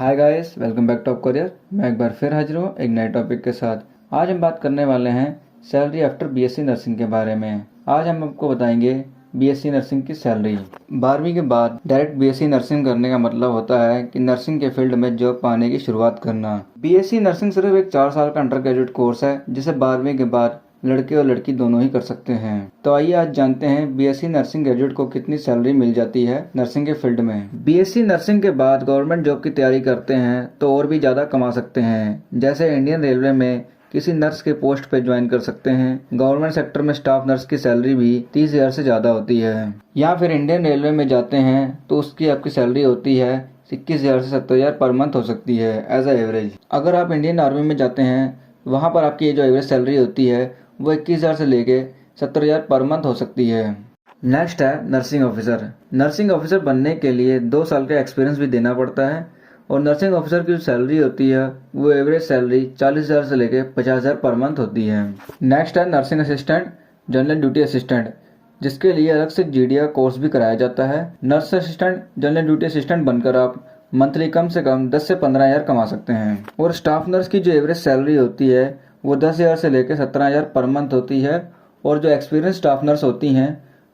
Hi guys, welcome back to top career. मैं एक बार फिर हाजिर हूँ एक नए टॉपिक के साथ। आज हम बात करने वाले हैं सैलरी आफ्टर बीएससी नर्सिंग के बारे में। आज हम आपको बताएंगे बीएससी नर्सिंग की सैलरी। 12वीं के बाद डायरेक्ट बीएससी नर्सिंग करने का मतलब होता है कि नर्सिंग के फील्ड में जॉब पाने की शुरुआत करना। बीएससी नर्सिंग सिर्फ एक 4 साल का अंडर ग्रेजुएट कोर्स है जिसे 12वीं के बाद लड़के और लड़की दोनों ही कर सकते हैं। तो आइए आज जानते हैं बीएससी नर्सिंग ग्रेजुएट को कितनी सैलरी मिल जाती है नर्सिंग के फील्ड में। बीएससी नर्सिंग के बाद गवर्नमेंट जॉब की तैयारी करते हैं तो और भी ज्यादा कमा सकते हैं। जैसे इंडियन रेलवे में किसी नर्स के पोस्ट पे ज्वाइन कर सकते हैं। गवर्नमेंट सेक्टर में स्टाफ नर्स की सैलरी भी 30,000 से ज्यादा होती है। या फिर इंडियन रेलवे में जाते हैं तो उसकी आपकी सैलरी होती है 21,000 से 70,000 पर मंथ हो सकती है एज अ एवरेज। अगर आप इंडियन आर्मी में जाते हैं वहाँ पर आपकी ये जो एवरेज सैलरी होती है वो 21,000 से लेके 70,000 पर मंथ हो सकती है। नेक्स्ट है नर्सिंग ऑफिसर। नर्सिंग ऑफिसर बनने के लिए 2 साल का एक्सपीरियंस भी देना पड़ता है और नर्सिंग ऑफिसर की जो सैलरी होती है वो एवरेज सैलरी 40,000 से लेके 50,000 पर मंथ होती है। नेक्स्ट है nursing assistant, general duty assistant, जिसके लिए अलग से जीडीआ कोर्स भी कराया जाता है। Nurse assistant, general duty assistant बनकर आप मंथली कम से कम 10 से 15,000 कमा सकते हैं। और स्टाफ नर्स की जो एवरेज सैलरी होती है वो 10,000 से लेकर 17,000 पर मंथ होती है और जो एक्सपीरियंस स्टाफ नर्स होती हैं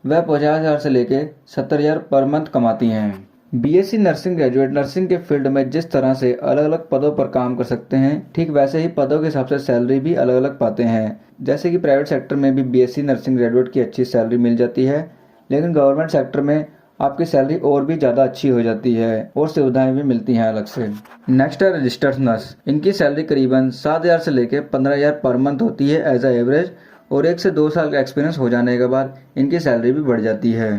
वह 50,000 से लेकर 70,000 पर मंथ कमाती हैं। बीएससी नर्सिंग ग्रेजुएट नर्सिंग के फील्ड में जिस तरह से अलग अलग पदों पर काम कर सकते हैं ठीक वैसे ही पदों के हिसाब से सैलरी भी अलग अलग पाते हैं। जैसे कि प्राइवेट सेक्टर में भी बीएससी नर्सिंग ग्रेजुएट की अच्छी सैलरी मिल जाती है, लेकिन गवर्नमेंट सेक्टर में आपकी सैलरी और भी ज़्यादा अच्छी हो जाती है और सुविधाएं भी मिलती हैं अलग से। नेक्स्ट है रजिस्टर्ड नर्स। इनकी सैलरी करीबन 7,000 से लेकर 15,000 पर मंथ होती है एज अ एवरेज और 1 से 2 साल का एक्सपीरियंस हो जाने के बाद इनकी सैलरी भी बढ़ जाती है।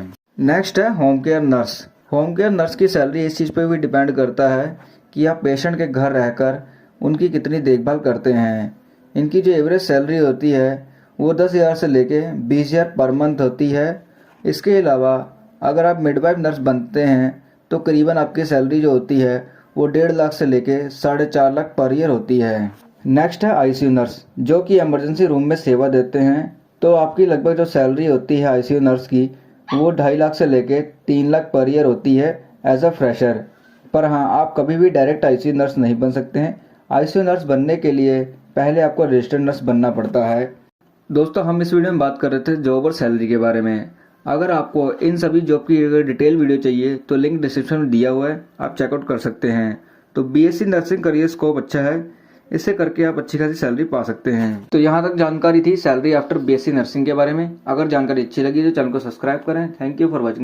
नेक्स्ट है home care nurse. Home care nurse की सैलरी इस चीज़ पर भी डिपेंड करता है कि आप पेशेंट के घर रहकर उनकी कितनी देखभाल करते हैं। इनकी जो एवरेज सैलरी होती है वो 10,000 से लेकर 20,000 पर मंथ होती है। इसके अलावा अगर आप मिडवाइफ नर्स बनते हैं तो करीबन आपकी सैलरी जो होती है वो 1.5 लाख से लेके 4.5 लाख पर ईयर होती है। नेक्स्ट है आईसीयू नर्स, जो कि इमरजेंसी रूम में सेवा देते हैं। तो आपकी लगभग जो सैलरी होती है आईसीयू नर्स की वो 2.5 लाख से लेके 3 लाख पर ईयर होती है एज अ फ्रेशर। पर हाँ, आप कभी भी डायरेक्ट आईसीयू नर्स नहीं बन सकते हैं। आईसीयू नर्स बनने के लिए पहले आपको रजिस्टर्ड नर्स बनना पड़ता है। दोस्तों, हम इस वीडियो में बात कर रहे थे जॉब और सैलरी के बारे में। अगर आपको इन सभी जॉब की अगर डिटेल वीडियो चाहिए तो लिंक डिस्क्रिप्शन में दिया हुआ है, आप चेकआउट कर सकते हैं। तो बीएससी नर्सिंग करियर स्कोप अच्छा है, इससे करके आप अच्छी खासी सैलरी पा सकते हैं। तो यहाँ तक जानकारी थी सैलरी आफ्टर बीएससी नर्सिंग के बारे में। अगर जानकारी अच्छी लगी तो चैनल को सब्सक्राइब करें। Thank you for watching.